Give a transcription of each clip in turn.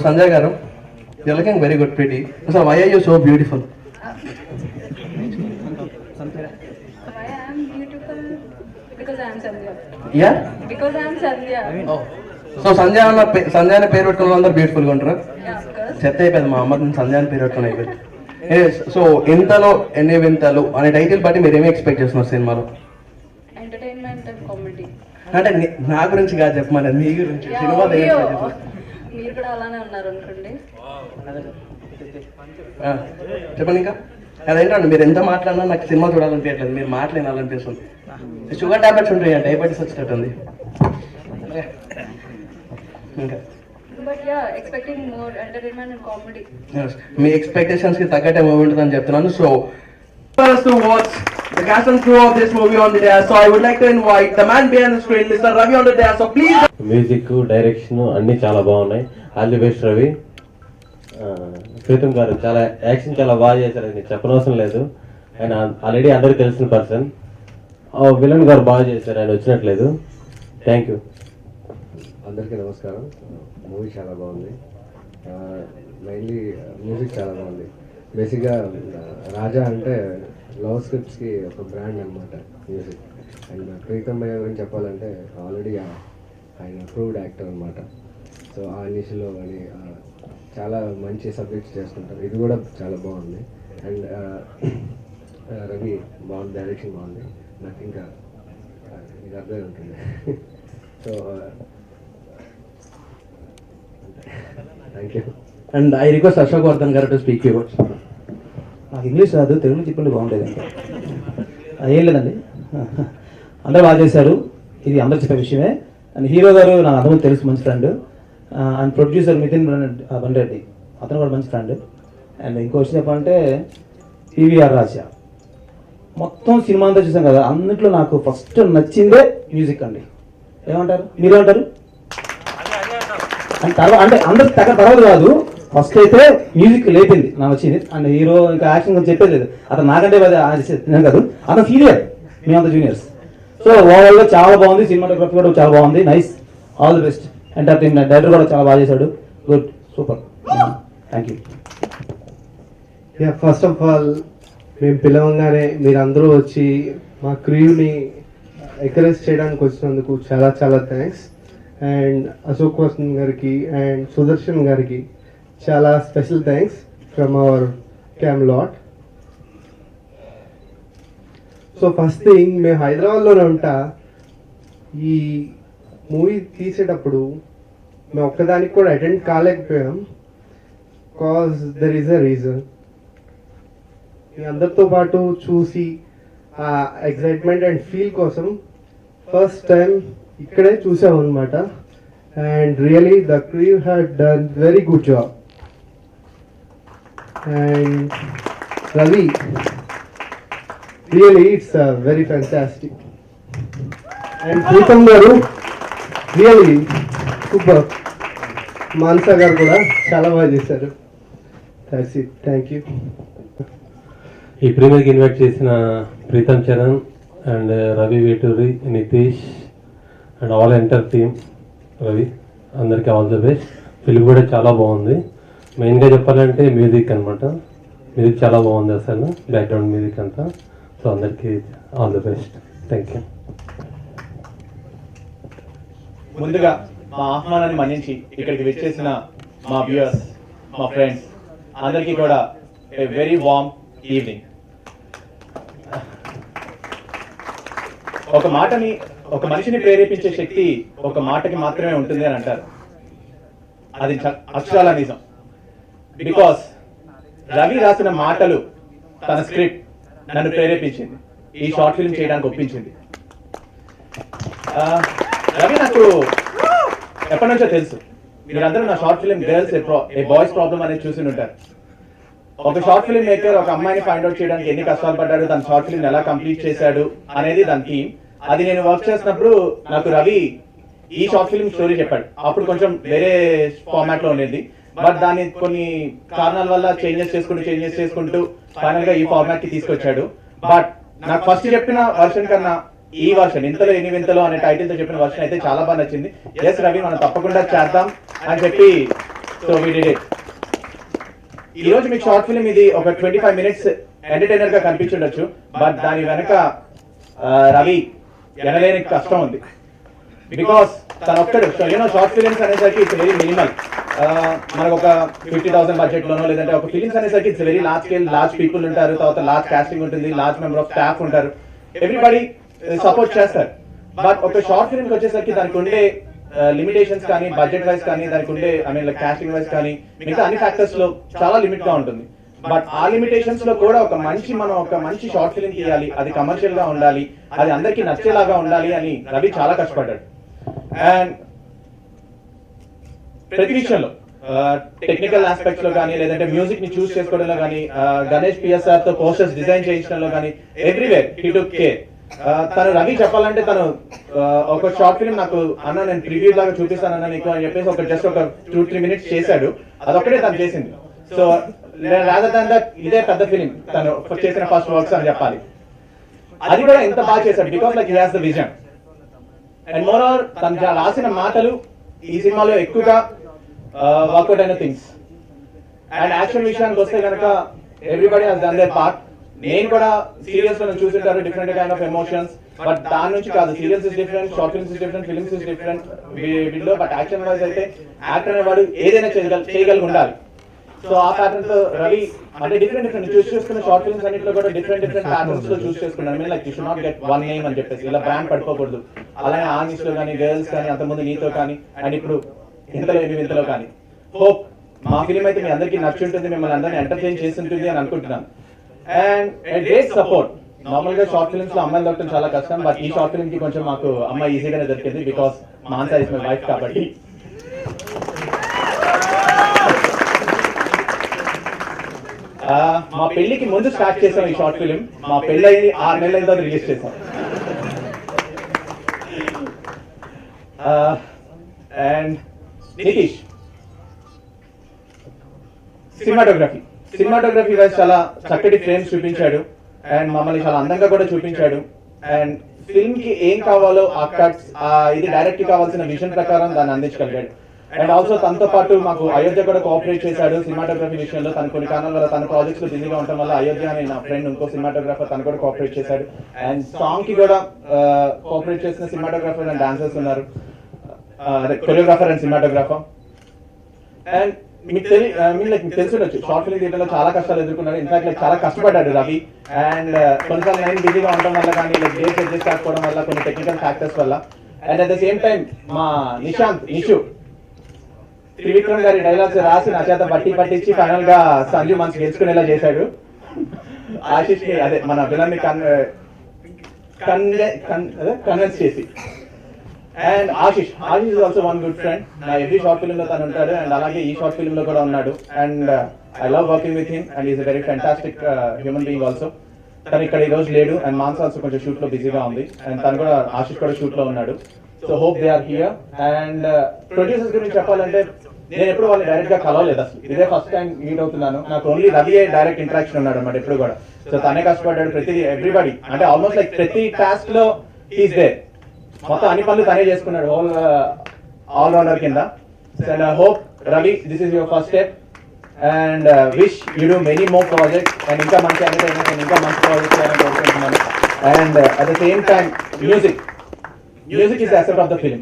సంజయ్ గారు, you're looking very good, pretty. So why are you so beautiful? Why I am beautiful? Because I am Sandhya. Yeah? Because I am Sandhya. Oh. So Sanjay అనే పేరు పెట్టుకున్న అందరూ beautiful గా ఉంటారు. Yeah, of course. చెత్త అయిపోయింది, మా అమ్మకి సంజయ్ అని పేరు పెట్టుకుని అయిపోయింది. సో ఇంతలో ఎన్ని వింతలు అనే టైటిల్ బట్టి మీరు ఏమి ఎక్స్పెక్ట్ చేస్తున్నారు సినిమాలో? Entertainment and comedy. అంటే నా గురించి కాదు చెప్పమని, మీ గురించి Yeah, సినిమా oh, మీరు కూడా అలానే ఉన్నారు అనుకోండి. చెప్పండి ఇంకా. అదేంటండి మీరు ఎంత మాట్లాడినా నాకు సినిమా చూడాలనిపించట్లేదు, మీరు మాట్లాడాలనిపిస్తుంది. షుగర్ టాబ్లెట్స్ ఉంటాయి, డయాబెటీస్ వచ్చేటట్టుంది. ఇంకా But yeah, expecting more entertainment and comedy. Me expectations కి తగ్గట్టే మూవీ ఉంటుందని చెప్తున్నాను. So to watch the cast and crew of this movie on the day, so I would like to invite the man behind the screen, Mr. Ravi on the day. So please. Music, direction అన్ని చాలా బాగున్నాయి. All the best Ravi. Preetham గారు చాలా action చాలా బాగా చేశారు, నేను చెప్పనవసరం లేదు. ఆయన ఆల్రెడీ అందరికీ తెలిసిన పర్సన్. విలన్ గారు బాగా చేశారు, ఆయన వచ్చినట్లేదు. Thank you. అందరికీ నమస్కారం. మూవీ చాలా బాగుంది, మెయిన్లీ మ్యూజిక్ చాలా బాగుంది. బేసిక్గా రాజా అంటే లవ్ స్క్రిప్ట్స్కి ఒక బ్రాండ్ అనమాట మ్యూజిక్. అండ్ ప్రీతం భయ్య గురించి చెప్పాలంటే ఆల్రెడీ ఆయన ప్రూవ్డ్ యాక్టర్ అనమాట. సో ఆ నిష్లో అని చాలా మంచి సబ్జెక్ట్స్ చేస్తుంటారు. ఇది కూడా చాలా బాగుంది. అండ్ రవి బాగుంది, డైరెక్షన్ బాగుంది. నాకు ఇంకా ఇది అర్థమై ఉంటుంది. So thank you. And I request Ashok Vardhan గారు టు స్పీక్ యూ వర్డ్స్. నాకు ఇంగ్లీష్ రాదు, తెలుగులో చెప్పండి బాగుండేది. ఏం లేదండి, అందరూ బాగా చేశారు, ఇది అందరూ చెప్పే విషయమే. అండ్ హీరో గారు నాకు అందరూ తెలుసు, మంచి friend. And producer Nitin Bandreddy, అతను కూడా మంచి ఫ్రెండ్. అండ్ ఇంకో విషయం చెప్పాలంటే పివిఆర్ రాజా. మొత్తం సినిమా అంతా చూసాం కదా, అన్నింటిలో నాకు ఫస్ట్ నచ్చిందే మ్యూజిక్ అండి. ఏమంటారు, మీరేమంటారు? అండ్ తర్వాత అంటే అందరికి తర్వాత కాదు, ఫస్ట్ అయితే మ్యూజిక్ లేపింది నాకు వచ్చింది. అండ్ హీరో ఇంకా యాక్షన్ గురించి చెప్పేది లేదు, అతను నాకంటే నేను కాదు, అతను సీనియర్, మేమంతా జూనియర్స్. సో ఓవరాల్గా చాలా బాగుంది, సినిమాటోగ్రఫీ కూడా చాలా బాగుంది. Nice, all the best. Entertainment director కూడా చాలా బాగా చేశాడు, good, super, thank you. First of all మేము పిలవంగానే మీరందరూ వచ్చి మా క్రూని ఎంకరేజ్ చేయడానికి వచ్చినందుకు చాలా చాలా థ్యాంక్స్. అండ్ అశోక్ వర్ధన్ గారికి అండ్ సుదర్శన్ గారికి చాలా special thanks from our Camelot. So first thing, మేము హైదరాబాద్లోనే ఉంటా. ఈ మూవీ తీసేటప్పుడు మేము ఒక్కదానికి కూడా అటెండ్ కాలేకపోయాం, cause there is a reason. మీ అందరితో పాటు చూసి ఆ ఎక్సైట్మెంట్ అండ్ ఫీల్ కోసం ఫస్ట్ టైం ఇక్కడే చూసామన్నమాట. And really the crew had done very good job. And Ravi, really it's very fantastic. And Pritam గారు రియలీ సూపర్. మాన్సా గారు కూడా చాలా బాగా చేశారు. That's it, thank you. ఈ ప్రీమియర్కి ఇన్వైట్ చేసిన Preetham Charan and Ravi Veturi, Nitish and all entire, Ravi, అందరికీ ఆల్ ది బెస్ట్. ఫిల్మ్ కూడా చాలా బాగుంది. మెయిన్గా చెప్పాలంటే మ్యూజిక్ అనమాట, మ్యూజిక్ చాలా బాగుంది అసలు, బ్యాక్గ్రౌండ్ మ్యూజిక్ అంతా. సో అందరికీ all the best, thank you. ముందుగా మా ఆహ్వానాన్ని మన్నించి ఇక్కడికి విచ్చేసిన మా వ్యూయర్స్, మా ఫ్రెండ్స్ అందరికీ కూడా ఏ వెరీ వార్మ్ ఈవినింగ్. ఒక మనిషిని ప్రేరేపించే శక్తి ఒక మాటకి మాత్రమే ఉంటుంది అని అంటారు. అది అక్షరాల నిజం. బికాస్ రవి రాసిన మాటలు, తన స్క్రిప్ట్ నన్ను ప్రేరేపించింది, ఈ షార్ట్ ఫిల్మ్ చేయడానికి ఒప్పించింది. రవి నాకు ఎప్పటి నుంచో తెలుసు. మీరందరూ నా షార్ట్ ఫిల్మ్ గర్ల్స్ ఏ బాయ్స్ ప్రాబ్లమ్ అనేది చూసి ఉంటారు. ఒక షార్ట్ ఫిల్మ్ మేకర్ ఒక అమ్మాయిని ఫైండ్ అవుట్ చేయడానికి ఎన్ని కష్టాలు పడ్డాడు, తన షార్ట్ ఫిల్మ్ ఎలా కంప్లీట్ చేశాడు అనేది దాని థీమ్. అది నేను వర్క్ చేసినప్పుడు నాకు రవి ఈ షార్ట్ ఫిల్మ్ స్టోరీ చెప్పాడు. అప్పుడు కొంచెం వేరే ఫార్మాట్ లో ఉండేది, బట్ దాన్ని కొన్ని కారణాల వల్ల చేంజెస్ చేసుకుంటూ ఫైనల్ గా ఈ ఫార్మాట్ కి తీసుకొచ్చాడు. బట్ నాకు ఫస్ట్ చెప్పిన వర్షన్ కన్నా ఈ వర్షన్, ఇంతలో ఎన్ని వింతలో అనే టైటిల్ తో చెప్పిన వర్షన్ అయితే చాలా బాగా నచ్చింది. ఎస్ రవి, మనం తప్పకుండా చేద్దాం అని చెప్పి సో వీ డిడ్ ఇట్. ఈ రోజు మీకు షార్ట్ ఫిల్మ్ ఇది ఒక 25 minutes ఎంటర్టైనర్ గా కనిపించుండొచ్చు, బట్ దాని వెనక రవి ఎనలేని కష్టం ఉంది. బికాస్ తన ఒక్కడు షార్ట్ ఫిలిమ్స్ అనేసరికి ఇట్స్ వెరీ మినిమల్. మనకు ఒక 50,000 బడ్జెట్ లోనో లేదంటే ఒక ఫిలిమ్స్ అనేసరికి it's very large scale, large people ఉంటారు, తర్వాత లార్జ్ కాస్టింగ్ ఉంటుంది, లార్జ్ మెంబర్ ఆఫ్ స్టాఫ్ ఉంటారు, ఎవ్రీబడి సపోర్ట్ చేస్తారు. బట్ ఒక షార్ట్ ఫిల్మ్ వచ్చేసరికి దానికి ఉండే లిమిటేషన్స్ కానీ, బడ్జెట్ వైజ్ కానీ, దానికి ఉండే లైక్ కాస్టింగ్ వైజ్ కానీ, మిగతా అన్ని ఫ్యాక్టర్స్ లో చాలా లిమిట్ గా ఉంటుంది. బట్ ఆ లిమిటేషన్స్ లో కూడా మనం ఒక మంచి షార్ట్ ఫిల్మ్ తీయాలి, అది కమర్షియల్ గా ఉండాలి, అది అందరికీ నచ్చేలాగా ఉండాలి అని రవి చాలా కష్టపడ్డాడు. అండ్ ప్రతి విషయంలో టెక్నికల్ ఆస్పెక్ట్స్ లో కానీ, లేదంటే మ్యూజిక్ ని చూస్ చేసుకోవడంలో కానీ, గణేష్ పిఎస్ఆర్ తో పోస్టర్స్ డిజైన్ చేయించడంలో కానీ, ఎవ్రీవేర్ హీ టుక్ కేర్. తను రవి చెప్పాలంటే తను ఒక షార్ట్ ఫిల్మ్ నాకు అన్న నేను ప్రివ్యూ లాగా చూపిస్తానన్నా నీకు అని చెప్పేసి ఒక జస్ట్ ఒక 2-3 minutes చేశాడు. అదొక్కటే తను చేసింది. సో రాదర్ దాన్ దట్ ఇదే పెద్ద ఫిలిం తను చేసిన ఫస్ట్ వర్క్స్ అని చెప్పాలి. అది కూడా ఎంత బాగా చేశాడు, because like he has the vision. And more over తను రాసిన మాటలు ఈ సినిమాలో ఎక్కువగా వర్కౌట్ అయిన థింగ్స్. అండ్ యాక్షన్ విషయానికి వస్తే కనుక everybody has done their part. నేను కూడా సీరియల్స్ లో చూస్తుంటారు different kind of emotions, but దాని నుంచి కాదు. Serials is different, short films is different, films is different వీటిలో. బట్ యాక్షన్ వైజ్ అయితే యాక్టర్ అనేవాడు ఏదైనా చేయగలిగి ఉండాలి. సో ఆ ప్యాటర్న్ తో రవి అంటే డిఫరెంట్ చూస్ చేసుకున్న షార్ట్ ఫిల్మ్స్ అన్నింటిలో కూడా డిఫరెంట్ ప్యాటర్న్స్ లో చూస్ చేసుకున్నాను. Like you should not get one name అని చెప్పేసి ఇలా బ్రాండ్ పడిపోకూడదు. అలానే ఆర్మిస్ లో కానీ, గర్ల్స్ కానీ, అంతకుముందు నీతో కానీ, అండ్ ఇప్పుడు ఇంతలో కానీ. హోప్ మా ఫిలిం అయితే మీ అందరికీ నచ్చుంటుంది, మిమ్మల్ని అందరినీ ఎంటర్టైన్ చేసి ఉంటుంది అని అనుకుంటున్నాను. And great support. నార్మల్ గా షార్ట్ ఫిల్మ్స్ లో అమ్మాయిలు దొరకడం చాలా కష్టం, బట్ ఈ షార్ట్ ఫిల్మ్ కి కొంచెం మాకు అమ్మాయి ఈజీగానే దొరికింది, because Mansa is my wife కాబట్టి. మా పెళ్లికి ముందు స్టార్ట్ చేసాం ఈ షార్ట్ ఫిల్మ్. మా పెళ్లి అయింది 6 నెలల తర్వాత రిలీజ్ చేసాం. అండ్ నితీష్ సినిమాటోగ్రఫీ వైజ్ చాలా చక్కటి ఫ్రేమ్స్ చూపించాడు, అండ్ మమ్మల్ని చాలా అందంగా కూడా చూపించాడు. అండ్ ఫిల్మ్ కి ఏం కావాలో ఆ కట్స్, ఇది డైరెక్ట్ కావాల్సిన విజన్ ప్రకారం దాన్ని అందించగలిగాడు. అండ్ ఆల్సో తనతో పాటు మాకు అయోధ్య కూడా కోఆపరేట్ చేశాడు సినిమాటోగ్రఫీ విషయంలో. తను కొన్ని కారణాల వల్ల తన ప్రాజెక్ట్స్ లో బిజీగా ఉండటం వల్ల అయోధ్య అనే నా ఫ్రెండ్ ఇంకో సినిమాటోగ్రాఫర్ తను కూడా కోఆపరేట్ చేశాడు. అండ్ సాంగ్ కి కూడా కోఆపరేట్ చేసిన సినిమాటోగ్రాఫర్ అండ్ డాన్సర్స్ ఉన్నారు, కొరియోగ్రాఫర్ అండ్ సినిమాటోగ్రాఫర్. అండ్ మీకు తెలుసుండొచ్చు షార్ట్ ఫిల్మ్ థియేటర్ లో చాలా కష్టాలు ఎదుర్కొన్నాడు. ఇన్ఫాక్ట్ లైక్ చాలా కష్టపడ్డాడు రవి. అండ్ కొన్నిసార్లు నేను బిజీగా ఉండడం వల్ల కానీ, లైక్ డేట్స్ అడ్జస్ట్ కాకపోవడం వల్ల, కొన్ని టెక్నికల్ ఫ్యాక్టర్స్ వల్ల. And at the same time మా నిషు త్రివిక్రమ్ గారి డైలాగ్స్ రాసి నా చేత పట్టించి ఫైనల్ గా సంజు మనసు గెలుచుకునేలా చేశాడు. ఆశిష్ ని అదే మన విలన్ ని కన్విన్స్ చేసి. And Ashish is also one good friend. నా ఎవ్రీ షార్ట్ ఫిల్మ్ లో తను ఉంటాడు, అండ్ అలాగే ఈ షార్ట్ ఫిల్మ్ లో కూడా ఉన్నాడు. And I love working with him, and is a very fantastic human being also. తను ఇక్కడ ఈ రోజు లేడు, అండ్ మాన్స్ ఆల్సో కొంచెం షూట్ లో బిజీగా ఉంది, అండ్ తను కూడా ఆశిష్ కూడా షూట్ లో ఉన్నాడు. So hope they are here. And producers గురించి చెప్పాలంటే నేను ఎప్పుడు వాళ్ళని డైరెక్ట్ గా కలవలేదు, అసలు ఇదే ఫస్ట్ టైం మీట్ అవుతున్నాను. నాకు ఓన్లీ రవి డైరెక్ట్ ఇంటరాక్షన్ ఉన్నాడు అనమాట ఎప్పుడు కూడా. సో తనే కష్టపడ్డాడు ప్రతిదీ, ఎవ్రీబడి అంటే ఆల్మోస్ట్ లైక్ ప్రతి టాస్క్ లో హీస్ దేర్. మొత్తం అన్ని పనులు తనే చేసుకున్నాడు, ఆల్ రౌండర్ కింద. And I hope Ravi this is your first step, and wish you do many more projects, and ఇంకా మంచి ఎంటర్టైన్మెంట్ అండ్ ఇంకా మంచి ప్రాజెక్ట్స్ చేయాలని కోరుకుంటున్నాను. And at the same time music is the asset of the film.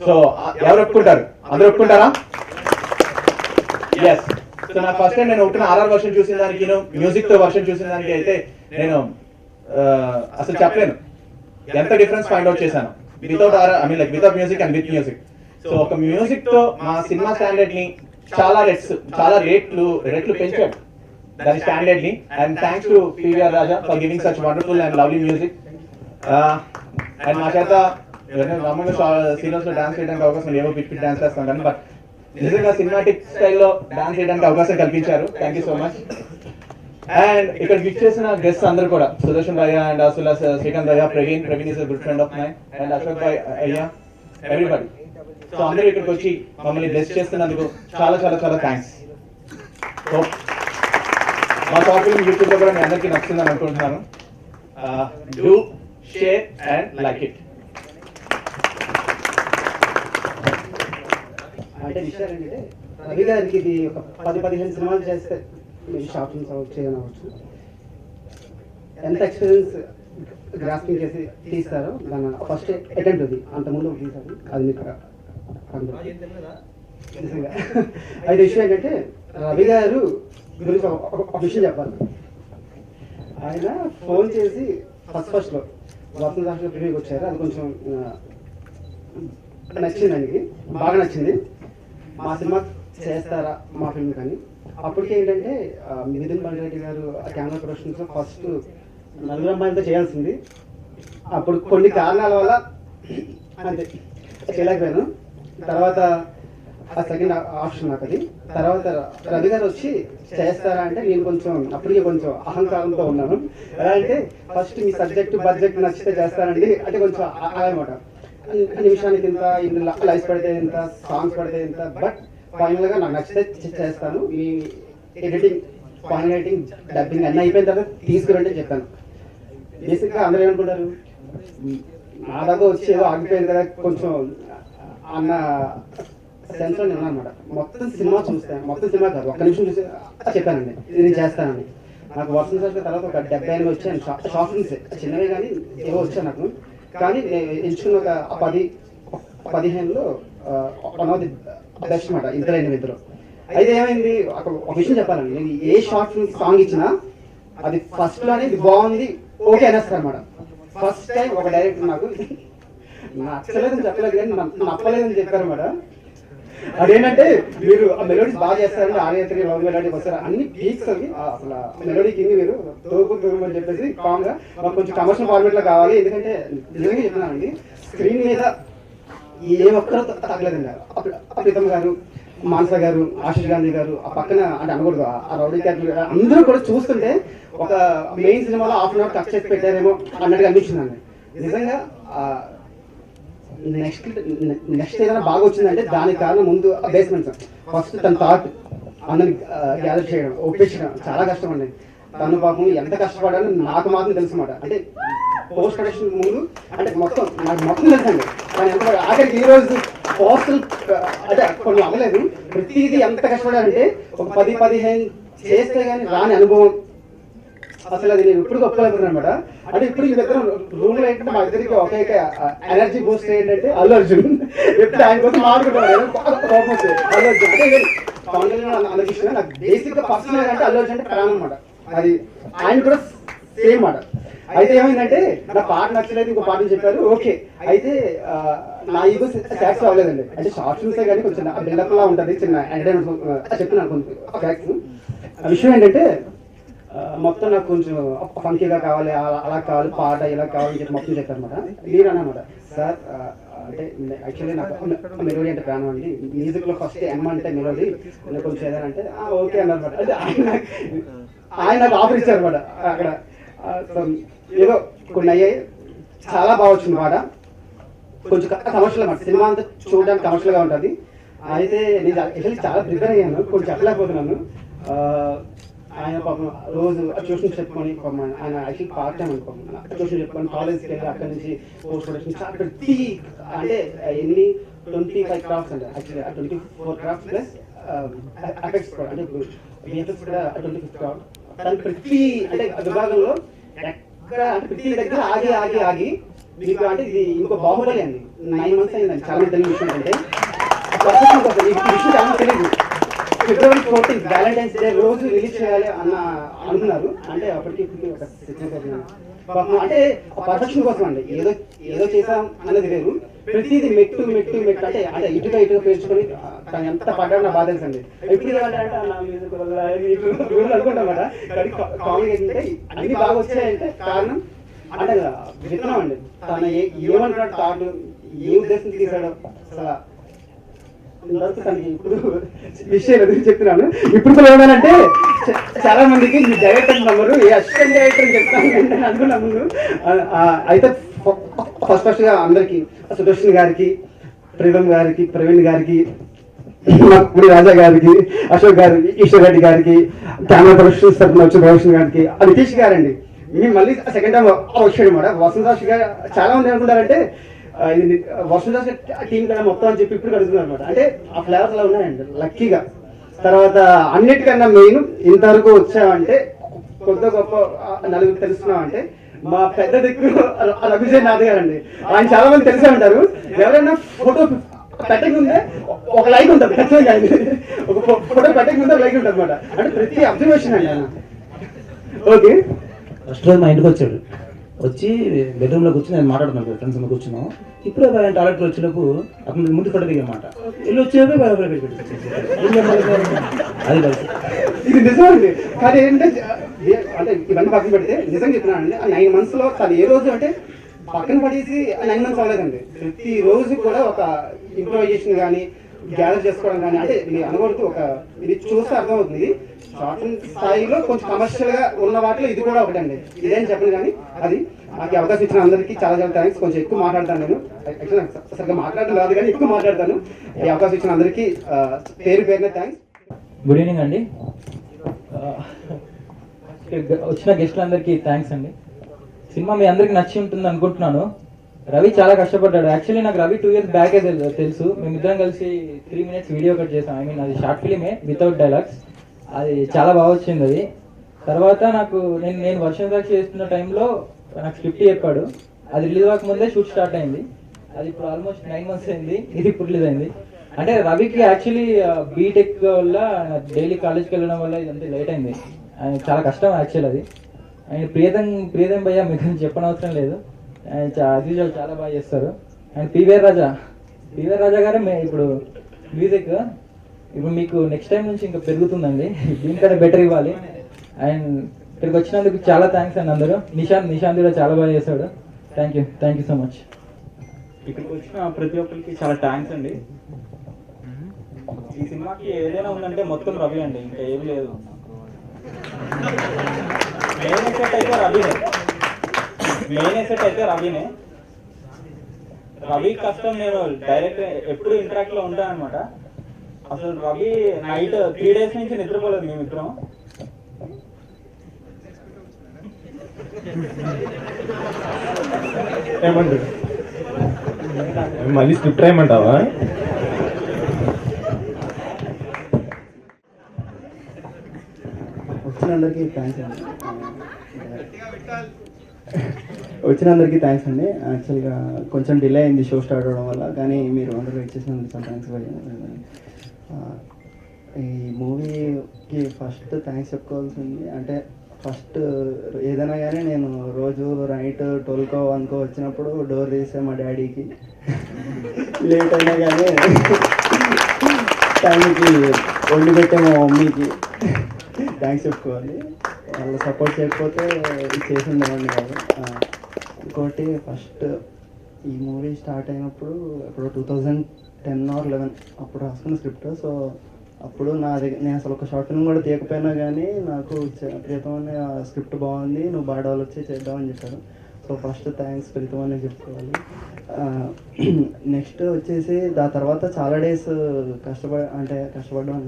So ఎవరు ఒప్పుకుంటారు? అందరూ ఒప్పుకుంటారా? ఎస్. సో నాకు ఫస్ట్ టైం నేను ఒకటి ఆర్ఆర్ వర్షన్ చూసిన దానికి, మ్యూజిక్ తో వర్షన్ చూసిన దానికి అయితే నేను అసలు చెప్పలేను ఎంత డిఫరెన్స్ ఫైండ్ అవుట్ చేశాను without without music and with music. So ఒక మ్యూజిక్ తో మా సినిమా స్టాండర్డ్ ని చాలా రెట్లు పెంచాడు దాని స్టాండర్డ్ ని. And thanks to PVR Raja for giving such wonderful and lovely music. And మా చేత మామూలుగా సీరియల్స్ లో డాన్స్ చేయడానికి అవకాశం ఏవో పిచ్చి డాన్స్ చేస్తాం కానీ, బట్ నిజంగా సినిమాటిక్ స్టైల్లో డాన్స్ చేయడానికి అవకాశం కల్పించారు. Thank you so much. And ఇక్కడ విచ్ చేసిన గెస్ట్ అందరూ కూడా సుదర్శన్ భయ్య అండ్ అసలు Srikanth bhaiya, Praveen is good friend of my, and Ashok bhai అయ్యా, ఎవ్రీబడి. సో అందరూ ఇక్కడికి వచ్చి మమ్మల్ని బ్లెస్ చేస్తున్నందుకు చాలా చాలా చాలా థ్యాంక్స్. మా షార్ట్ ఫిల్మ్ యూట్యూబ్ లో కూడా మీ అందరికీ నచ్చుతుందని అనుకుంటున్నాను. Do share and like it. అంటే విషయాలు ఏంటంటే రవి గారికి ఇది ఒక 10-15 సినిమాలు చేస్తే మీరు షార్ట్ ఫిల్మ్స్ అవ్వచ్చు ఏదైనా అవ్వచ్చు. ఎంత ఎక్స్పీరియన్స్ గ్రాస్పింగ్ చేసి తీస్తారో దాని ఫస్ట్ అటెంప్ట్ అది అంతకుముందు తీశారు అది మీకు నిజంగా. అయితే విషయం ఏంటంటే రవి గారు గురించి ఒక విషయం చెప్పాలి. ఆయన ఫోన్ చేసి ఫస్ట్లో వసంత రాష్ట్ర ప్రివ్యూకి వచ్చారు. అది కొంచెం నచ్చింది ఆయనకి, బాగా నచ్చింది. మా సినిమా చేస్తారా మా ఫిల్మ్ కానీ. అప్పటికి ఏంటంటే మిథున్ బండ్రెడ్డి గారు కెమెరా ప్రొడక్షన్స్ ఫస్ట్ నలుగురు అమ్మాయిలతో చేయాల్సింది. అప్పుడు కొన్ని కారణాల వల్ల అంతే చేయలేకపోయాను. తర్వాత ఆ సెకండ్ ఆప్షన్ నాకు అది. తర్వాత రవి గారు వచ్చి చేస్తారా అంటే నేను కొంచెం అప్పటికే కొంచెం అహంకారంతో ఉన్నాను. ఎలా అంటే ఫస్ట్ మీ సబ్జెక్ట్ బడ్జెట్ నచ్చితే చేస్తానండి అంటే కొంచెం అనమాట. నిమిషానికి ఇంత, ఇందులో లైఫ్ పడితే ఇంత, సాంగ్స్ పడితే ఇంత, బట్ ఫైనల్గా నాకు నచ్చితే చేస్తాను. ఈ ఎడిటింగ్, ఫైనల్ ఎడిటింగ్, డబ్బింగ్ అన్నీ అయిపోయిన తర్వాత తీసుకురండి చెప్పాను. బేసిక్గా అందరూ ఏమనుకుంటారు, నా దగ్గర వచ్చి ఏదో ఆగిపోయింది కదా కొంచెం అన్న సెన్స్లో నేను అనమాట. మొత్తం సినిమా చూస్తాను, మొత్తం సినిమా కాదు, ఒక్క నిమిషం చూసి చెప్పానండి ఇది నేను చేస్తానని. నాకు వర్షం సార్ తర్వాత ఒక 70-80 వచ్చాను షార్ట్ ఫిల్మ్స్, చిన్నవే కానీ ఏవో వచ్చాను నాకు. కానీ నేను ఎంచుకున్న ఒక 10-15లో వన్ ఆఫ్ ది బెస్ట్ అనమాట ఇద్దరు. అయితే ఏమైంది ఒక విషయం చెప్పాలండి, నేను ఏ షార్ట్ ఫిల్మ్ సాంగ్ ఇచ్చినా అది ఫస్ట్లోనే ఇది బాగుంది ఓకే అనేస్తారు అనమాట. ఫస్ట్ టైం ఒక డైరెక్టర్ నాకు నచ్చలేదని చెప్పలేదు కానీ నప్పలేదని చెప్పారన్నమాట. అదేంటంటే మీరు ఆ మెలోడీస్ బాగా చేస్తారండి, ఆర్యత్రి లవ్ మెలోడీ వస్తారు అన్ని పీక్స్ అవి అసలు మెలోడీ కింద మీరు తోపు అని చెప్పేసి కామ్గా మాకు కొంచెం కమర్షియల్ ఫార్మేట్ లో కావాలి. ఎందుకంటే నిజంగా చెప్తున్నానండి, స్క్రీన్ మీద ఏ ఒక్కరూ తగ్గలేదండి. ప్రీతం గారు, మానస గారు, ఆశీష్ గాంధీ గారు, ఆ పక్కన అంటే అనకూడదు ఆ రౌడీ క్యారెక్టర్ అందరూ కూడా చూస్తుంటే ఒక మెయిన్ సినిమాలో హాఫ్ అన్ అవర్ కట్ చేసి పెట్టారేమో అన్నట్టుగా అనిపించిందండి. నిజంగా నెక్స్ట్ ఏదైనా బాగా వచ్చిందంటే దానికి కారణం ముందు బేస్మెంట్స్. ఫస్ట్ తన థాట్ అందరిని గ్యాదర్ చేయడం, ఒప్పించడం చాలా కష్టం అండి. తను పాపం ఎంత కష్టపడాలో నాకు మాత్రం తెలుసు అన్నమాట. అంటే పోస్ట్ ప్రొడక్షన్ ముందు అంటే నాకు మొత్తం తెలుసండి. కానీ ఎంత ఆఖరికి ఈ రోజు పోస్టల్ అంటే కొన్ని అవ్వలేదు. ప్రతిదీ ఎంత కష్టపడాలంటే ఒక 10-15 చేస్తే కానీ రాని అనుభవం అసలు అది నేను ఇప్పుడు ఒప్పుకోలేకపోతున్నాను అనమాట. అంటే ఇప్పుడు ఈ దగ్గర రూమ్ లో ఏంటంటే మా ఇద్దరికి ఒకే ఎనర్జీ బూస్ట్ ఏంటంటే అల్లు అర్జున్. ఎప్పుడు ఆయన కోసం మాట్లాడుకుంటాను అల్లు అర్జున్ అంటే పవన్ కళ్యాణ్ అందరికి ఇష్టం. నాకు బేసిక్ గా పర్సనల్ అంటే అల్లు అర్జున్ అంటే ప్రాణం అనమాట. అది ఆయన కూడా సేమ్ మాట. అయితే ఏమైందంటే నా పాట నచ్చలేదు, ఇంకో పాటలు చెప్పారు ఓకే. అయితే నా ఈగో సాటిస్ఫై అవ్వలేదండి. అంటే షార్ట్ ఫిల్మ్సే కానీ కొంచెం బిల్డప్ లా ఉంటుంది, చిన్న ఎంటర్టైన్మెంట్ చెప్తున్నాను కొంచెం ఫ్యాక్ట్స్. విషయం ఏంటంటే మొత్తం నాకు కొంచెం ఫంకీగా కావాలి, అలా కావాలి, పాట ఇలా కావాలని చెప్పి మొత్తం చెప్పారనమాట. మీరు అన్నమాట సార్ అంటే యాక్చువల్లీ నాకు మెలోడీ అంటే ప్రాణం అండి, మ్యూజిక్లో ఫస్ట్ ఎమ్ అంటే మెలోడీ కొంచెం ఏదైనా అంటే ఓకే అన్నమాట. అంటే ఆయన నాకు ఆఫర్ ఇచ్చారు అనమాట అక్కడ. ఏదో కొన్ని అయ్యాయి, చాలా బాగా వచ్చింది పాట. కొంచెం కమర్షియల్ అన్నమాట, సినిమా అంతా చూడడానికి కమర్షియల్గా ఉంటుంది. అయితే నేను యాక్చువల్లీ చాలా ప్రిపేర్ అయ్యాను, కొంచెం చెప్పలేకపోతున్నాను. ఆయన పాపం రోజు ట్యూషన్ చెప్పుకొని పాపం ఆయన యాక్చువల్లీ పార్ట్ టైం అనుకోండి ట్యూషన్ చెప్పుకొని కాలేజ్కి వెళ్ళి అక్కడి నుంచి పోస్ట్ ప్రొడక్షన్ చాలా ప్రతి అంటే ఎన్ని 25 క్రాఫ్ట్స్ అంటే యాక్చువల్లీ 24 క్రాఫ్ట్స్ ప్లస్ ఎఫెక్ట్స్ కూడా అంటే బిఎఫ్ఎక్స్ కూడా 25 క్రాఫ్ట్. దాని ప్రతి అంటే విభాగంలో ఎక్కడ అంటే ప్రతి దగ్గర ఆగి మీకు అంటే ఇది ఇంకో బాహుబలి అండి. 9 months అయిందండి. చాలా తెలియని విషయం అంటే విషయం చాలా తెలియదు. February 14th వ్యాలంటైన్స్ డే రోజు రిలీజ్ చేయాలి అనుకున్నారు. అంటే అప్పటికి ఒక పాపం అంటే పర్ఫెక్షన్ కోసం అండి, ఏదో చేసాం అన్నది వేరు. ప్రతిదీ మెట్టు అంటే ఇటుగా పేర్చుకొని తను ఎంత పడ్డాడు నా బాధ తెలుసండి. ఎప్పుడు అనుకుంటామాట. కామెడీ ఏంటంటే అన్ని బాగా వచ్చాయంటే కారణం అంటే విత్తనం అండి. తను ఏమంటాడు థాట్, ఏ ఉద్దేశం తీసాడో అసలు ఇప్పుడు విషయం ఎదురు చెప్తున్నాను. ఇప్పుడు కూడా ఏమన్నానంటే చాలా మందికి మీ డైరెక్టర్ నంబరు ఏ అసిస్టెంట్ డైరెక్టర్ చెప్తాను అనుకున్నా ముందు. అయితే ఫస్ట్ గా అందరికి సుదర్శన్ గారికి, ప్రీతం గారికి, ప్రవీణ్ గారికి, రాజా గారికి, అశోక్ గారు, ఈశ్వర్ రెడ్డి గారికి, కెమెరా ప్రొడక్షన్స్ తరఫున వచ్చిన ప్రొడక్షన్ గారికి, నితీష్ గారండి. మేము మళ్ళీ సెకండ్ టైం వచ్చాడు అనమాట. వసంత గారు చాలా మంది అనుకుంటారంటే ఇది వర్షదాస్ టీం కదా మొత్తం అని చెప్పి ఇప్పుడు అడుగుతున్నారు అనమాట. అంటే ఆ ఫ్లేవర్స్ అలా ఉన్నాయండి లక్కీగా. తర్వాత అన్నిటికన్నా మెయిన్ ఇంతవరకు వచ్చామంటే కొద్ది గొప్ప నలుగురు తెలుస్తున్నామంటే మా పెద్ద దిక్కు రఘుజయనాథ్ గారండి. ఆయన చాలా మంది తెలిసే ఉంటారు. ఎవరైనా ఫోటో పెట్టక ముందే ఒక లైక్ ఉంటుంది ఖచ్చితంగా. ఒక ఫోటో పెట్టక ముందే లైక్ ఉంటుంది అనమాట. అంటే ప్రతి అబ్జర్వేషన్ అండి ఆయన. ఓకే, ఫస్ట్ రోజు మా ఇంటికి వచ్చాడు. వచ్చి బెడ్రూమ్లో కూర్చొని నేను మాట్లాడుతున్నాను, ఫ్రెండ్స్ మీద కూర్చున్నాం. ఇప్పుడే ఆయన టాయిలెట్ వచ్చినప్పుడు అతను ముందు ఫోటో దిగమాట వెళ్ళి వచ్చేది అది కలిసి ఇది నిజం అండి. కానీ ఏంటంటే అంటే ఇవన్నీ పక్కన పెడితే నిజం చెప్తున్నానండి. ఆ 9 months లో తను ఏ రోజు అంటే పక్కన పడేసి 9 months అవ్వలేదండి. ప్రతి రోజు కూడా ఒక ఇంప్రూవైజేషన్ కానీ గ్యాదర్ చేసుకోవడం కానీ, అంటే మీరు అనకూడదు, ఒక ఇది చూస్తే అర్థమవుతుంది. షార్ట్ ఫిల్మ్ స్థాయిలో కొంచెం కమర్షియల్ గా ఉన్న వాటిలో ఇది కూడా ఒకటండి. ఇదేం చెప్పను కానీ అది నాకు ఈ అవకాశం ఇచ్చిన అందరికీ చాలా చాలా థ్యాంక్స్. కొంచెం ఎక్కువ మాట్లాడతాను నేను. యాక్చువల్లీ నాకు సరిగ్గా మాట్లాడడం రాదు కానీ ఎక్కువ మాట్లాడతాను. ఈ అవకాశం ఇచ్చిన అందరికీ పేరునే థ్యాంక్స్. గుడ్ ఈవినింగ్ అండి. వచ్చిన గెస్ట్లందరికీ థ్యాంక్స్ అండి. సినిమా మీ అందరికి నచ్చి ఉంటుంది అనుకుంటున్నాను. రవి చాలా కష్టపడ్డాడు. యాక్చువల్లీ నాకు రవి 2 years బ్యాకే తెలుసు. మేమిద్దరం కలిసి 3 minutes వీడియో కట్ చేసాం. ఐ మీన్ అది షార్ట్ ఫిలిమే వితౌట్ డైలాగ్స్. అది చాలా బాగా వచ్చింది అది. తర్వాత నాకు నేను వర్షం సాక్షి చేస్తున్న టైంలో నాకు స్క్రిప్ట్ చెప్పాడు. అది రిలీజ్ అవ్వకముందే షూట్ స్టార్ట్ అయింది. అది ఇప్పుడు ఆల్మోస్ట్ 9 months అయింది. ఇది ఇప్పుడు రిలీజ్ అయింది. అంటే రవికి యాక్చువల్లీ బీటెక్ వల్ల డైలీ కాలేజ్కి వెళ్ళడం వల్ల ఇదంతా లేట్ అయింది. ఆయన చాలా కష్టం యాక్చువల్ అది. ఆయన ప్రియతం భయ్య మీకు చెప్పనవసరం లేదు. ఆయన చాలా బాగా చేస్తారు. అండ్ పివిఆర్ రాజా గారే ఇప్పుడు మ్యూజిక్ ఇప్పుడు మీకు నెక్స్ట్ టైం నుంచి ఇంకా పెరుగుతుందండి. దీనికంటే బెటర్ ఇవ్వాలి. అండ్ ఇక్కడికి వచ్చినందుకు చాలా థ్యాంక్స్ అండి అందరూ. నిశాంత్ కూడా చాలా బాగా చేశాడు. Thank you so much. ఇక్కడికి వచ్చిన ప్రతి ఒక్కరికి చాలా థ్యాంక్స్ అండి. ఈ సినిమాకి ఏదైనా ఉందంటే మొత్తం రవి అండి, ఇంకా ఏం లేదు. మెయిన్ ఎసెట్ అయితే రవినే. రవి కష్టం నేను డైరెక్ట్ ఎప్పుడు ఇంటరాక్ట్ లో ఉంటాను అనమాట. అసలు రవి నైట్ 3 days నుంచి నిద్రపోలేదు మేమిద్దరం. ఏమంటారు మళ్ళీ స్క్రిప్ట్ రాయమంటావా? వచ్చినందరికీ థ్యాంక్స్ అండి. యాక్చువల్గా కొంచెం డిలే అయింది షో స్టార్ట్ అవడం వల్ల, కానీ మీరు అందరూ వెయిట్ చేసినందుకు చాలా థ్యాంక్స్. ఈ మూవీకి ఫస్ట్ థ్యాంక్స్ చెప్పుకోవాల్సింది అంటే ఫస్ట్ ఏదైనా కానీ నేను రోజు నైట్ 12కో 1కో వచ్చినప్పుడు డోర్ తీసే మా డాడీకి లేట్ అయినా కానీ టైంకి వండి పెట్టే మా మమ్మీకి థ్యాంక్స్ చెప్పుకోవాలి. వాళ్ళు సపోర్ట్ చేయకపోతే చేసి ఉండేవాడిని కాదు. ఇంకోటి ఫస్ట్ ఈ మూవీ స్టార్ట్ అయినప్పుడు ఇప్పుడు 2010 or 11 అప్పుడు రాసుకున్న స్క్రిప్ట్. సో అప్పుడు నేను అసలు ఒక షార్ట్ ఫిల్మ్ కూడా తీయకపోయినా కానీ నాకు ప్రీతం అనే స్క్రిప్ట్ బాగుంది, నువ్వు బాగా డెవలప్ చేద్దామని చెప్పారు. సో ఫస్ట్ థ్యాంక్స్ ప్రీతం అనే చెప్పుకోవాలి. నెక్స్ట్ వచ్చేసి దాని తర్వాత చాలా డేస్ కష్టపడ్డాం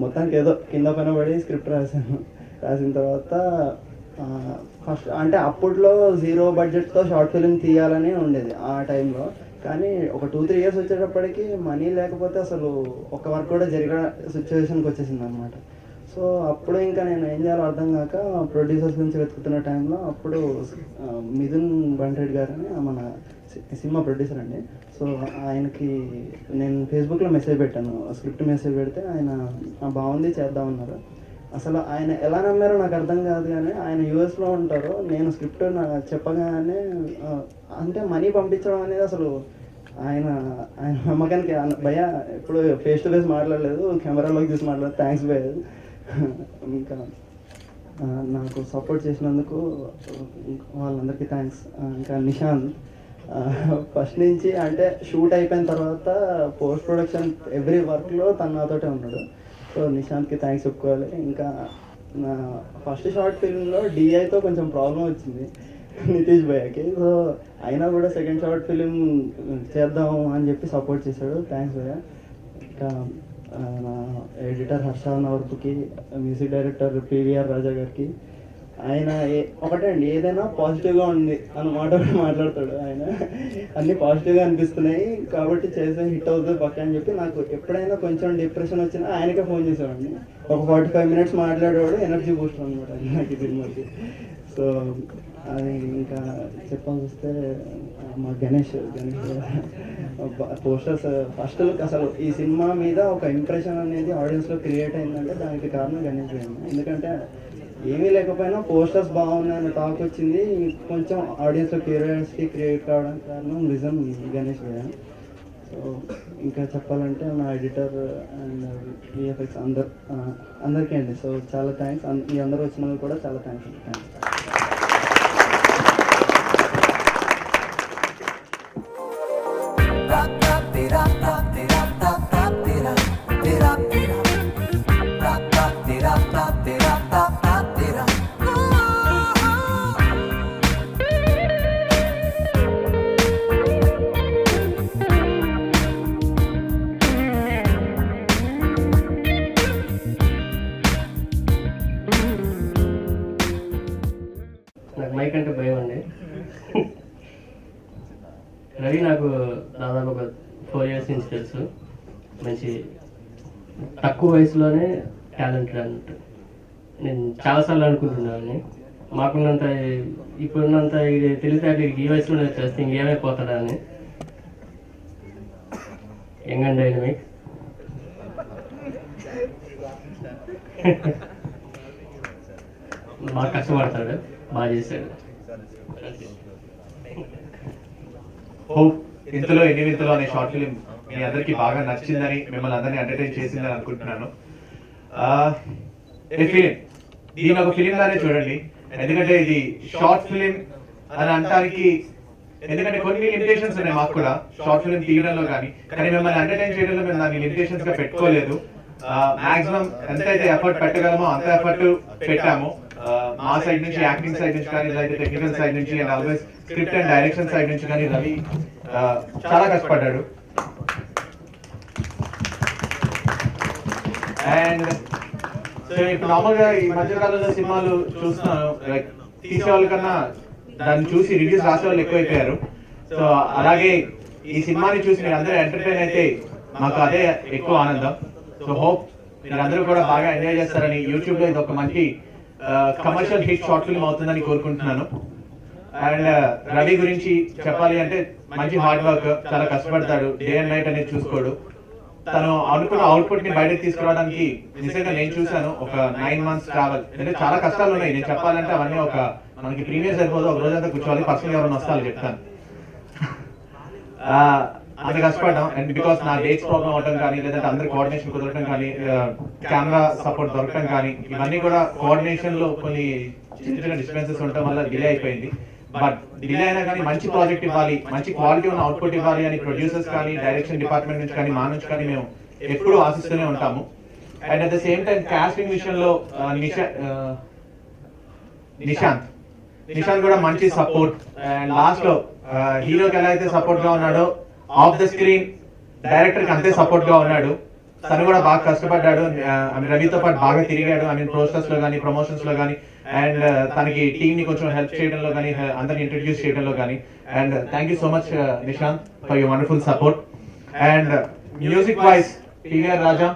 మొత్తానికి ఏదో కింద పైన పడి స్క్రిప్ట్ రాసిన తర్వాత ఫస్ట్ అంటే అప్పట్లో 0 budgetతో షార్ట్ ఫిల్మ్ తీయాలని ఉండేది ఆ టైంలో. కానీ ఒక 2-3 years వచ్చేటప్పటికి మనీ లేకపోతే అసలు ఒక వర్క్ కూడా జరిగే సిచ్యువేషన్కి వచ్చేసింది అనమాట. సో అప్పుడు ఇంకా నేను ఏం చేయాలో అర్థం కాక ప్రొడ్యూసర్స్ నుంచి వెతుకుతున్న టైంలో అప్పుడు మిథున్ బండ్రెడ్డి గారని మన సినిమా ప్రొడ్యూసర్ అండి. సో ఆయనకి నేను ఫేస్బుక్లో మెసేజ్ పెట్టాను, స్క్రిప్ట్ మెసేజ్ పెడితే ఆయన బాగుంది చేద్దామన్నారు. అసలు ఆయన ఎలా నమ్మారో నాకు అర్థం కాదు, కానీ ఆయన యూఎస్లో ఉంటారు. నేను స్క్రిప్ట్ చెప్పగానే అంటే మనీ పంపించడం అనేది అసలు ఆయన నమ్మకానికి భయ ఎప్పుడు ఫేస్ టు ఫేస్ మాట్లాడలేదు, కెమెరాలోకి చూసి మాట్లాడలేదు. థ్యాంక్స్ భయ. ఇంకా నాకు సపోర్ట్ చేసినందుకు వాళ్ళందరికీ థ్యాంక్స్. ఇంకా నిశాంత్ ఫస్ట్ నుంచి అంటే షూట్ అయిపోయిన తర్వాత పోస్ట్ ప్రొడక్షన్ ఎవ్రీ వర్క్లో తను నాతోటే ఉన్నాడు. సో నిశాంత్కి థ్యాంక్స్ చెప్పుకోవాలి. ఇంకా నా ఫస్ట్ షార్ట్ ఫిల్మ్లో డిఐతో కొంచెం ప్రాబ్లం వచ్చింది నితీష్ భయ్యకి. సో అయినా కూడా సెకండ్ షార్ట్ ఫిలిం చేద్దాం అని చెప్పి సపోర్ట్ చేశాడు. థ్యాంక్స్ భయ్య. ఇంకా నా ఎడిటర్ హర్ష నవర్పుకి, మ్యూజిక్ డైరెక్టర్ పివిఆర్ రాజా గారికి, ఆయన ఒకటే అండి, ఏదైనా పాజిటివ్గా ఉంది అన్నమాట మాట్లాడతాడు ఆయన. అన్నీ పాజిటివ్గా అనిపిస్తున్నాయి కాబట్టి చేసే హిట్ అవుతుంది పక్క అని చెప్పి నాకు ఎప్పుడైనా కొంచెం డిప్రెషన్ వచ్చినా ఆయనకే ఫోన్ చేసేవాడిని. ఒక 45 minutes మాట్లాడేవాడు, ఎనర్జీ బూస్ట్ అనమాట నాకు ఈ సినిమాకి. సో అది ఇంకా చెప్పాల్సి వస్తే మా గణేష్ పోస్టర్స్ ఫస్ట్ లుక్ అసలు ఈ సినిమా మీద ఒక ఇంప్రెషన్ అనేది ఆడియన్స్లో క్రియేట్ అయిందంటే దానికి కారణం గణేష్ భయ్య. ఎందుకంటే ఏమీ లేకపోయినా పోస్టర్స్ బాగున్నాయని టాక్ వచ్చింది, కొంచెం ఆడియన్స్లో క్యూరియాసిటీ క్రియేట్ కావడానికి కారణం రీజన్ గణేష్ భయ్య. సో ఇంకా చెప్పాలంటే నా ఎడిటర్ అండ్ విఎఫ్ఎక్స్ అందరికీ అండి. సో చాలా థ్యాంక్స్, మీ అందరూ వచ్చినందుకు కూడా చాలా థ్యాంక్స్ అండి. థ్యాంక్స్. నాకు మైక్ అంటే భయం అండి. రవి నాకు దాదాపు ఒక 4 years నుంచి తెలుసు. మంచి తక్కువ వయసులోనే టాలెంటెడ్ అన్నట్టు నేను చాలాసార్లు అనుకుంటున్నాను. మాకున్నంత ఇప్పుడున్నంత ఇది తెలివితేటలు ఈ వయసులోనే వచ్చేస్తే ఇంకేమైపోతాడా అని. Young and dynamic. బాగా కష్టపడతాడు, బాగా చేశాడు. హోప్ ఇంతలో ఎన్ని వింతలో అనే షార్ట్ ఫిలిం మీ అందరికీ బాగా నచ్చిందని, మిమ్మల్ని అందరినీ ఎంటర్టైన్ చేసిందని అనుకుంటున్నాను. దీని ఒక ఫిలిం లానే చూడండి, ఎందుకంటే ఇది షార్ట్ ఫిలిం అని అనడానికి, ఎందుకంటే కొన్ని లిమిటేషన్స్ ఉన్నాయి మాకు కూడా షార్ట్ ఫిలిం తీయడంలో కానీ మిమ్మల్ని ఎంటర్టైన్ చేయడంలో మేము దాన్ని లిమిటేషన్స్ గా పెట్టుకోలేదు. మాక్సిమం ఎంతైతే ఎఫర్ట్ పెట్టగలమో అంత ఎఫర్ట్ పెట్టాము. మా సైడ్ నుంచి, యాక్టింగ్ సైడ్ నుంచి కానీ, లేదా టెక్నికల్ సైడ్ నుంచి and always script and direction side నుంచి కానీ రవి చాలా కష్టపడ్డాడు. అండ్ సో ఇప్పుడు నార్మల్గా ఈ మధ్యకాలంలో సినిమాలు చూస్తున్నాను, లైక్ తీసే వాళ్ళ కన్నా దాన్ని చూసి రివ్యూస్ రాసే వాళ్ళు ఎక్కువైపోయారు. సో అలాగే ఈ సినిమాని చూసి మీరు అందరూ ఎంటర్టైన్ అయితే మాకు అదే ఎక్కువ ఆనందం. సో హోప్ మీరందరూ కూడా బాగా ఎంజాయ్ చేస్తారని, యూట్యూబ్ లో ఇది ఒక మంచి కమర్షియల్ హిట్ షార్ట్ ఫిల్మ్ అవుతుందని కోరుకుంటున్నాను. అండ్ రవి గురించి చెప్పాలి అంటే మంచి హార్డ్ వర్క్, చాలా కష్టపడతాడు, డే అండ్ నైట్ అనేది చూసుకోడు. తను అనుకున్న అవుట్పుట్ ని బయటకు తీసుకురావడానికి నిజంగా నేను చూశాను ఒక 9 months ట్రావెల్. అంటే చాలా కష్టాలు ఉన్నాయి, నేను చెప్పాలంటే అవన్నీ ఒక మనకి ప్రీమియర్ సరిపోదు, ఒక రోజంతా కూర్చోవాలి, పర్సనల్ ఎవరైనా వస్తారు చెప్తాను. అంత కష్టపడ్డాం. అండ్ బికాస్ నా డేట్స్ ప్రాబ్లం అవడం కానీ, లేదంటే అందరి కోఆర్డినేషన్ కుదరడం కానీ, కెమెరా సపోర్ట్ దొరకడం కానీ, ఇవన్నీ కూడా కోఆర్డినేషన్ లో కొన్ని చిన్న చిన్న డిస్టర్బెన్సెస్ ఉండటం వల్ల డిలే అయిపోయింది. బట్ డిలే అయినా కానీ మంచి ప్రాజెక్ట్ ఇవ్వాలి, మంచి క్వాలిటీ ఉన్న అవుట్పుట్ ఇవ్వాలి అని ప్రొడ్యూసర్స్ కానీ, డైరెక్షన్ డిపార్ట్మెంట్ నుంచి కానీ, మా నుంచి కానీ మేము ఎప్పుడూ ఆశిస్తూనే ఉంటాము. And at the same time casting విషయంలో నిశాంత్ కూడా మంచి సపోర్ట్. అండ్ లాస్ట్ లో హీరోకి ఎలా అయితే సపోర్ట్ గా ఉన్నాడో, ఆఫ్ ద స్క్రీన్ డైరెక్టర్ కి అంతే సపోర్ట్ గా ఉన్నాడు. తను కూడా బాగా కష్టపడ్డాడు, రవితో పాటు బాగా తిరిగాడు, పోస్టర్స్ లో కానీ, ప్రమోషన్స్ లో కానీ, అండ్ తనకి టీమ్ ని కొంచెం హెల్ప్ చేయడంలో కానీ, అందరిని ఇంట్రడ్యూస్ చేయడంలో కానీ. And thank you so much Nishant for your wonderful support. And music wise PVR Raja,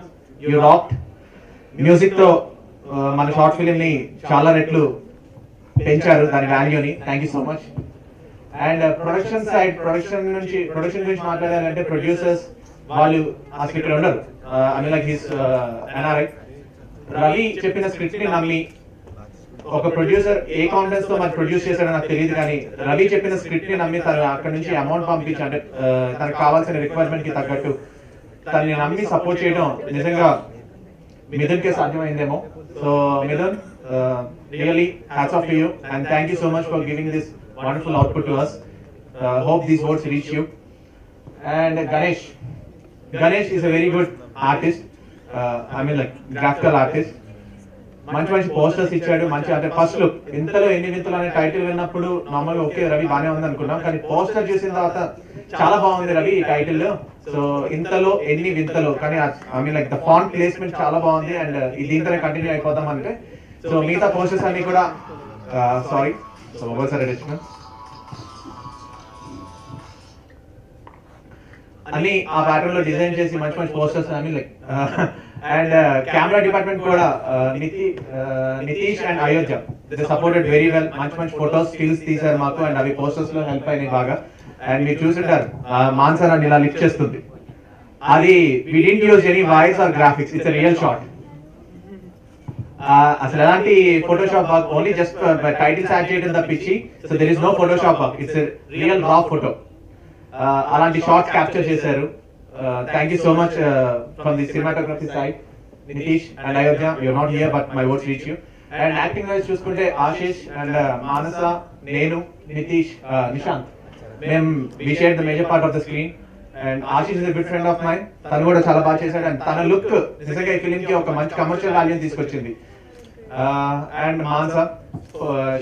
you rocked. Music తో మన షార్ట్ ఫిలిం ని చాలా రెట్లు పెంచారు, దాని వాల్యూని. Thank you so much. And production గురించి మాట్లాడాలంటే ప్రొడ్యూసర్స్ వాళ్ళు అసలు ఇక్కడ ఉండరు. లైక్ హిస్ ఎన్ఆర్ఐ రవి చెప్పిన స్క్రిప్ట్ ని నమ్మి ఒక ప్రొడ్యూసర్ ఏ కాన్ఫిడెన్స్ తో మరి ప్రొడ్యూస్ చేశాడో నాకు తెలియదు, కానీ రవి చెప్పిన స్క్రిప్ట్ ని నమ్మి తను అక్కడ నుంచి అమౌంట్ పంపించి, అంటే తనకు కావాల్సిన రిక్వైర్మెంట్ కి తగ్గట్టు తనని నమ్మి సపోర్ట్ చేయడం నిజంగా మిథున్ కే సాధ్యమైందేమో. So Mithun, really hats off to you and thank you so much for giving this wonderful output to us. Hope these words reach you. And Ganesh is a very good artist. Like graphical artist. మంచి posters ఇచ్చాడు, మంచి అంటే first look ఇంతలో ఎన్ని వింతలు అనే title విన్నప్పుడు నార్మల్గా ఓకే రవి బాగానే ఉంది అనుకున్నాం, కానీ పోస్టర్ చూసిన తర్వాత చాలా బాగుంది రవి ఈ టైటిల్. సో ఇంతలో ఎన్ని వింతలు, కానీ లైక్ ద ఫాంట్ ప్లేస్మెంట్ చాలా బాగుంది. అండ్ దీంతోనే కంటిన్యూ అయిపోతాం అంటే, సో మిగతా పోస్టర్స్ అన్ని కూడా సారీ సో ఒకసారి అడిగిన అన్ని ఆ ప్యాటర్న్ లో డిజైన్ చేసి మంచి మంచి పోస్టర్స్ అని లైక్ అండ్ కెమెరా డిపార్ట్మెంట్ కూడా Nitish and Ayodhya they supported very well. మంచి మంచి ఫొటోస్ స్టిల్స్ తీశారు మాకు అండ్ అవి పోస్టర్స్ లో హెల్ప్ అయినాయి బాగా. అండ్ మీరు చూసింటారు మాన్సర్ అని ఇలా లిఫ్ట్ చేస్తుంది, అది we didn't use any voice or graphics, it's real shot. అసలు ఎలాంటి Photoshop work, only just titles add చేయడం తప్పించి so there is no Photoshop work, it's real raw photo. అలాంటి షార్ట్స్ క్యాప్చర్ చేశారు. Thank you so much from the cinematography side Nitish and Ayodhya. You're not here but my words reach you. And acting wise చూసుకుంటే Ashish and Manasa, నేను, నితీష్, నిశాంత్, మేము we share the major part of the screen. And Ashish is a good friend of mine, తను కూడా చాలా బాగా చేశాడు. And తన look నిజంగా ఈ ఫిలిం కి ఒక మంచి కమర్షియల్ వాల్యూ తీసుకొచ్చింది. And Manasa,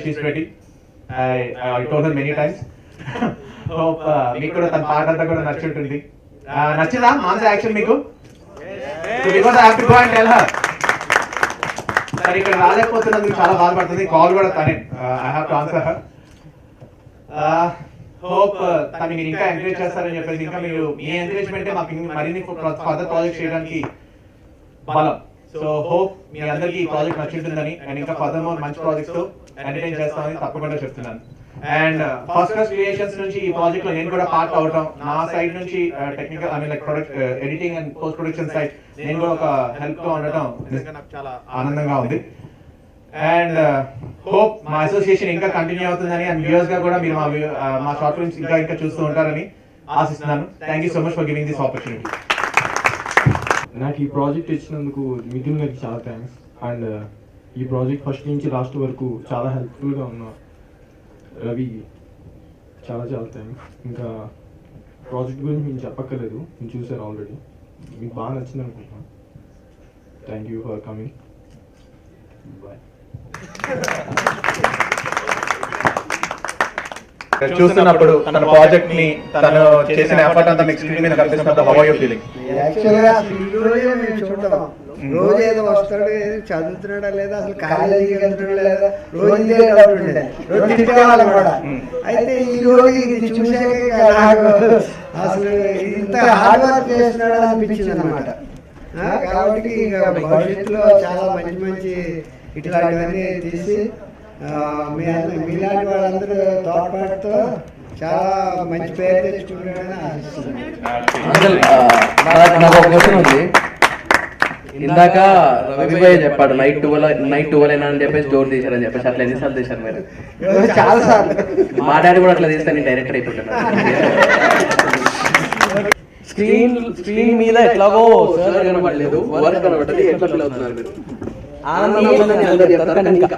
she's ready, I told her many times. మీకు కూడా తన పాట అంతా కూడా నచ్చుంటుంది. నచ్చిందా మానస యాక్షన్ మీకు? Because I have to go and tell her. సరే ఇక్కడ రాలేకపోతున్నందుకు చాలా బాధపడుతుంది. కాల్ కూడా తనే, I have to answer her. Hope తను మీరు ఇంకా ఎంకరేజ్ చేస్తారని చెప్పేసి, ఇంకా మీరు మీ ఎంకరేజ్మెంటే మాకు మరిన్ని ఫర్దర్ ప్రాజెక్ట్ చేయడానికి బలం. సో హోప్ మీ అందరికీ ఈ ప్రాజెక్ట్ నచ్చుంటుందని అండ్ ఇంకా ఫర్దర్ మోర్ మంచి ప్రాజెక్ట్స్ తో ఎంటర్టైన్ చేస్తామని తప్పకుండా చెప్తున్నాను. అండ్ ఫస్ట్ క్లాస్ క్రియేషన్స్ నుంచి ఈ ప్రాజెక్ట్ లో నేను కూడా పార్ట్ అవటం, నా సైడ్ నుంచి technical I mean like product editing and post production side నేను కూడా ఒక హెల్ప్ గా ఉండటం నిజంగా నాకు చాలా ఆనందంగా ఉంది. అండ్ హోప్ మా అసోసియేషన్ ఇంకా కంటిన్యూ అవుతుందని అండ్ వ్యూయర్స్ గా కూడా మీరు మా షార్ట్ ఫిల్మ్స్ ఇంకా చూస్తూ ఉంటారని ఆశిస్తున్నాను. Thank you so much for giving this opportunity. నాకు ఈ ప్రాజెక్ట్ ఇచ్చినందుకు మిథున్ గారికి చాలా థ్యాంక్స్. అండ్ ఈ ప్రాజెక్ట్ ఫస్ట్ నుంచి లాస్ట్ వరకు చాలా హెల్ప్ఫుల్గా ఉన్న రవి చాలా చాలా థ్యాంక్స్. ఇంకా ప్రాజెక్ట్ గురించి నేను చెప్పక్కర్లేదు, నేను చూసారు ఆల్రెడీ, మీకు బాగా నచ్చింది అనుకుంటున్నాను. Thank you for coming. Bye. చూస్తున్నప్పుడు తన ప్రాజెక్ట్ ని తను చేసిన ఎఫర్ట్ అంతా మీకు స్క్రీన్ మీద కనిపిస్తున్నప్పుడు హౌ ఆర్ యు ఫీలింగ్? యాక్చువల్గా అసలు ఈ రోజే మేము చూడటం, రోజు ఏదో వస్తాడు, చదువుతున్నాడా లేదా, అసలు కాలేజీకి వెళ్తున్నాడా లేదా, రోజు ఇదే డౌట్ ఉండే, రోజు తిట్టేవాళ్ళం కూడా. అయితే ఈ రోజు ఇది చూసాక నాకు అసలు ఇంత హార్డ్ వర్క్ చేస్తున్నాడా అనిపించింది అనమాట. కాబట్టి ఇక భవిష్యత్తులో చాలా మంచి మంచి ఇట్లాంటివన్నీ తీసి మీలాంటి వాళ్ళందరూ తోడ్పాటుతో చాలా మంచి పేరు తెచ్చుకుంటాడని ఆశిస్తున్నాను. నాకు ఒక క్వశ్చన్ ఉంది. ఇందాక రవి భయ్య చెప్పాడు నైట్ 12 అయినా అని చెప్పేసి డోర్ తీశారని చెప్పేసి, అట్లా ఎన్నిసార్లు తీశారు మీరు? చాలా సార్లు. మా డాడీ కూడా అట్లా తీస్తే నేను డైరెక్టర్ అయిపోతున్నాను. స్క్రీన్ మీద ఎట్లాగో సార్ కనబడలేదు, వర్క్ కనబడ్డది, ఎట్లా ఫీల్ అవుతున్నారు మీరు? ఆనందంగా అందరూ చెప్తారు కానీ ఇంకా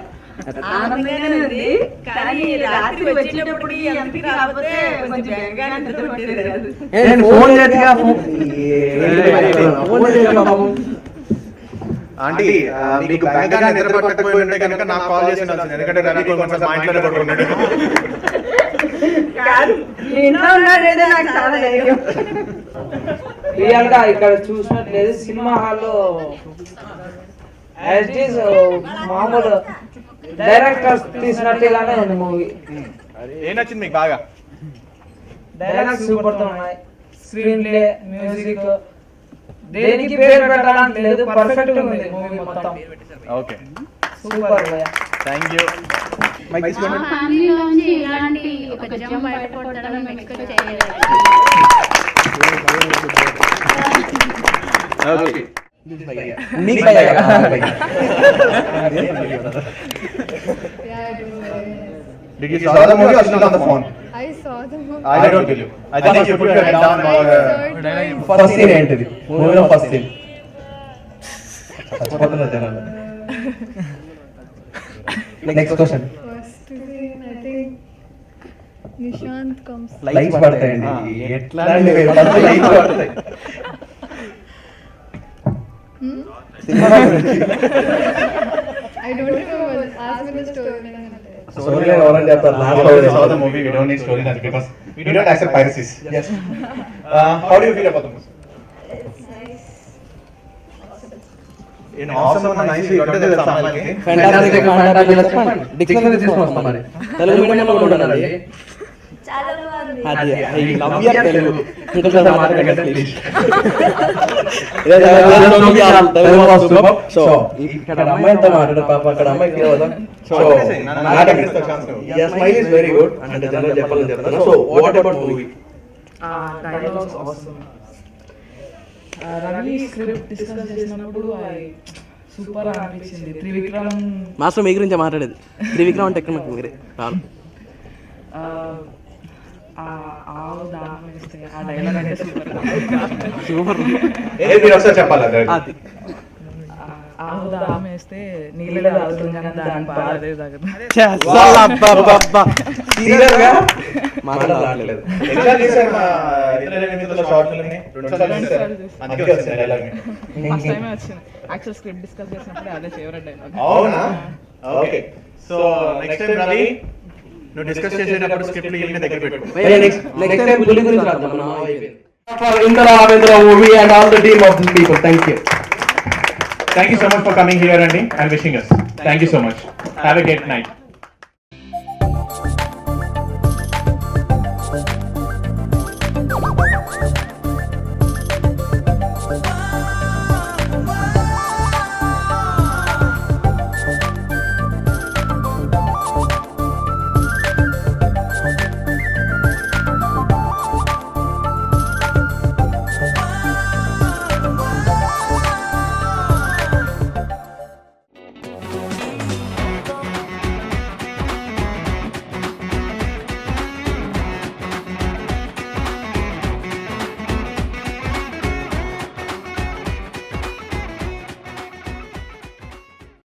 ఆనందంగానే ఉంది, కానీ రాత్రి వచ్చేటప్పుడు ఎంతకి రాకపోతే కొంచెం బెంగానే నిద్రపట్టేది. నేను ఫోన్ చేతిగా ఆంటీ మీకు బెంగగా నిద్ర పట్టకపోయి ఉంటే కనుక నాకు కాల్ చేసి ఉండాల్సింది, ఎందుకంటే రవి కొంచెం మాట్లాడబడుతున్నాడు. ఇంట్లో ఉన్నాడేదో నాకు చాలా ధైర్యం. రియల్ గా ఇక్కడ చూసినట్లేదు సినిమా హాల్లో యాజ్ ఇట్ ఈస్ మామూలు డైరెక్టర్స్ తీసినట్టుగానే ఉంది మూవీ. ఏం నచ్చింది మీకు బాగా? డైలాగ్స్ సూపర్ తో ఉన్నాయి, స్క్రీన్ ప్లే, మ్యూజిక్, దేనికి పేరు పెట్టడానికి లేదు, పర్ఫెక్ట్ ఉంది మూవీ మొత్తం. Okay, super. Thank you. ఫ్యామిలీలోంచి ఇలాంటి ఒక జం బయటపడడం ఎక్స్పెక్ట్ చేయలేదు. ఓకే, మీకు భయ్య Did you saw the movie or still on the phone? I saw the movie. I don't believe. I think you put your head down or first scene ఏంటిది మూవీలో? First scene next question. First scene, I think Nishant comes. Lights పడతాయండి, ఎట్లా lights పడతాయి. I don't know. Ask me the story. Story ఎవరైనా చెప్తారు? we saw the movie, we don't need story lines because we don't accept piracies. Yes. How do you feel about the movie? It's nice. Fantastic dictionary తీసుకొని వస్తాం మరి. తెలుగు మీడియంలో కూడా ఉండాలండి. చాలా బాగుంది. అది I love your తెలుగు. ఇంకొకసారి మాట్లాడండి please. Telugu was superb. So ఇక్కడ అమ్మాయితో మాట్లాడు పాప, అక్కడ అమ్మాయికి కదా. So your smile is very good అంటే జనరల్ చెప్పాలని చెప్తాను. So what about movie? Dialogues awesome. Ravi script discuss చేసినప్పుడు సూపర్ అనిపించింది. త్రివిక్రమ్ మాస్టర్ మీ గురించి మాట్లాడేది. త్రివిక్రమ్ అంటే ఎక్కడ మీకు మీరే రాదు. ఆవు దాహం వేస్తే ఆ డైలాగ్ అంటే సూపర్ సూపర్. మీరు ఒకసారి చెప్పాలి అది ఆవు దాహం వేస్తే నీళ్ళే తాగుతుంది కానీ దాని పాలు అదే తాగదు. సీరియస్ గా మాట్లాడలేదు. ఎట్లా చేశారు మా ఇతర నిమిత్తుల షార్ట్ ఫిల్మ్ ని? రెండు సార్లు చేశారు. అందుకే వచ్చింది డైలాగ్ ని. ఫస్ట్ టైం వచ్చింది. యాక్చువల్ స్క్రిప్ట్ డిస్కస్ చేసినప్పుడు అదే ఫేవరెట్ డైలాగ్. అవునా? Okay. So next time Ravi నువ్వు డిస్కస్ చేసేటప్పుడు స్క్రిప్ట్ ని దగ్గర పెట్టుకో. నెక్స్ట్ టైం పులి గురించి రాద్దాం మనం. For Indra Avendra movie and all the team of these people. Thank you. Thank you so much for coming here and wishing us. Thank you so much. Have a great night.